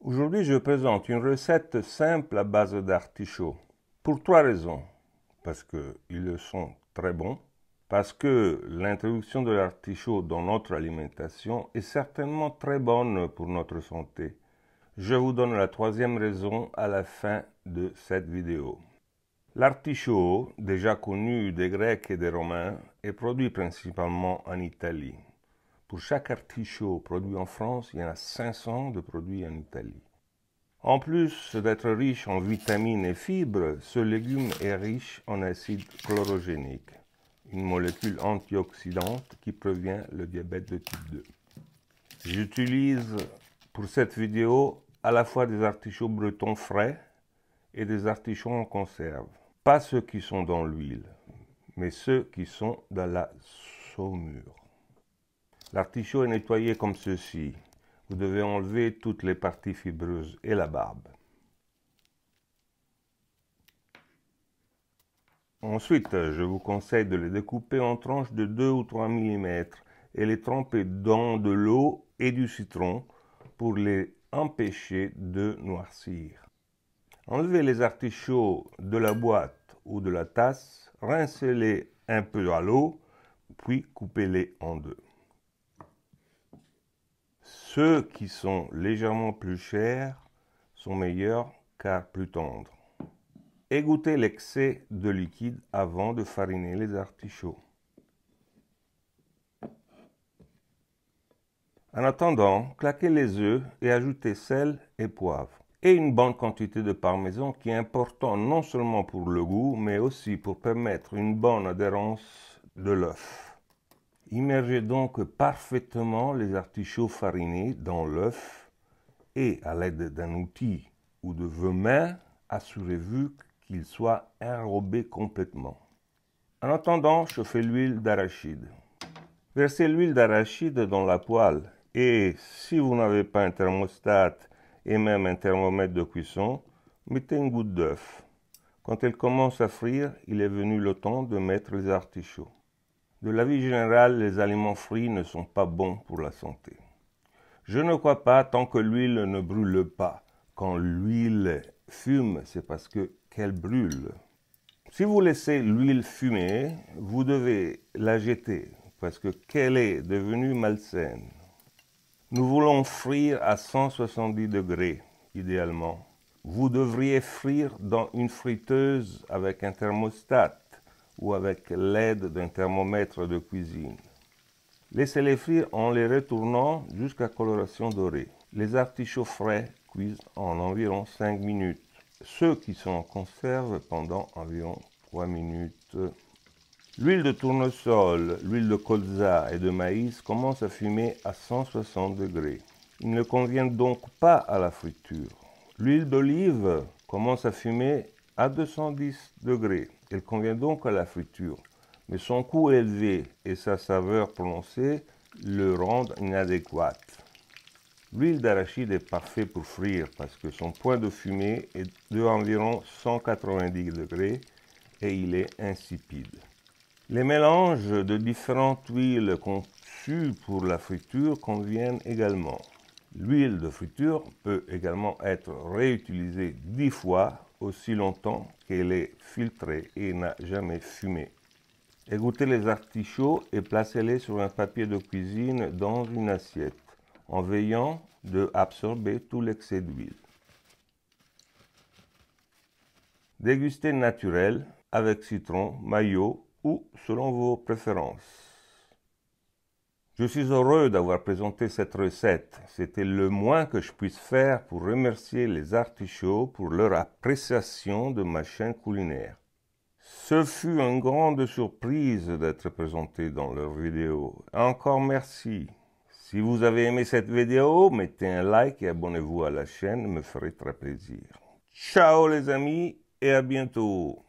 Aujourd'hui, je présente une recette simple à base d'artichauts. Pour trois raisons. Parce qu'ils sont très bons. Parce que l'introduction de l'artichaut dans notre alimentation est certainement très bonne pour notre santé. Je vous donne la troisième raison à la fin de cette vidéo. L'artichaut, déjà connu des Grecs et des Romains, est produit principalement en Italie. Pour chaque artichaut produit en France, il y en a 500 de produits en Italie. En plus d'être riche en vitamines et fibres, ce légume est riche en acide chlorogénique, une molécule antioxydante qui prévient le diabète de type 2. J'utilise pour cette vidéo à la fois des artichauts bretons frais et des artichauts en conserve. Pas ceux qui sont dans l'huile, mais ceux qui sont dans la saumure. L'artichaut est nettoyé comme ceci. Vous devez enlever toutes les parties fibreuses et la barbe. Ensuite, je vous conseille de les découper en tranches de 2 ou 3 mm et les tremper dans de l'eau et du citron pour les empêcher de noircir. Enlevez les artichauts de la boîte ou de la tasse, rincez-les un peu à l'eau, puis coupez-les en deux. Ceux qui sont légèrement plus chers sont meilleurs car plus tendres. Égouttez l'excès de liquide avant de fariner les artichauts. En attendant, claquez les œufs et ajoutez sel et poivre. Et une bonne quantité de parmesan qui est important non seulement pour le goût, mais aussi pour permettre une bonne adhérence de l'œuf. Immergez donc parfaitement les artichauts farinés dans l'œuf et à l'aide d'un outil ou de vos mains, assurez-vous qu'il soit enrobé complètement. En attendant, chauffez l'huile d'arachide. Versez l'huile d'arachide dans la poêle et si vous n'avez pas un thermostat et même un thermomètre de cuisson, mettez une goutte d'œuf. Quand elle commence à frire, il est venu le temps de mettre les artichauts. De l'avis général, les aliments frits ne sont pas bons pour la santé. Je ne crois pas tant que l'huile ne brûle pas. Quand l'huile fume, c'est parce qu'elle brûle. Si vous laissez l'huile fumer, vous devez la jeter parce qu'elle est devenue malsaine. Nous voulons frire à 170 degrés, idéalement. Vous devriez frire dans une friteuse avec un thermostat ou avec l'aide d'un thermomètre de cuisine. Laissez-les frire en les retournant jusqu'à coloration dorée. Les artichauts frais cuisent en environ 5 minutes. Ceux qui sont en conserve pendant environ 3 minutes. L'huile de tournesol, l'huile de colza et de maïs commence à fumer à 160 degrés. Il ne convient donc pas à la friture. L'huile d'olive commence à fumer à 210 degrés. Elle convient donc à la friture, mais son coût élevé et sa saveur prononcée le rendent inadéquat. L'huile d'arachide est parfaite pour frire parce que son point de fumée est d'environ 190 degrés et il est insipide. Les mélanges de différentes huiles conçues pour la friture conviennent également. L'huile de friture peut également être réutilisée 10 fois aussi longtemps qu'elle est filtrée et n'a jamais fumé. Égouttez les artichauts et placez-les sur un papier de cuisine dans une assiette, en veillant d'absorber tout l'excès d'huile. Dégustez naturel avec citron, mayo ou selon vos préférences. Je suis heureux d'avoir présenté cette recette. C'était le moins que je puisse faire pour remercier les artichauts pour leur appréciation de ma chaîne culinaire. Ce fut une grande surprise d'être présenté dans leur vidéo. Encore merci. Si vous avez aimé cette vidéo, mettez un like et abonnez-vous à la chaîne, me ferait très plaisir. Ciao les amis et à bientôt.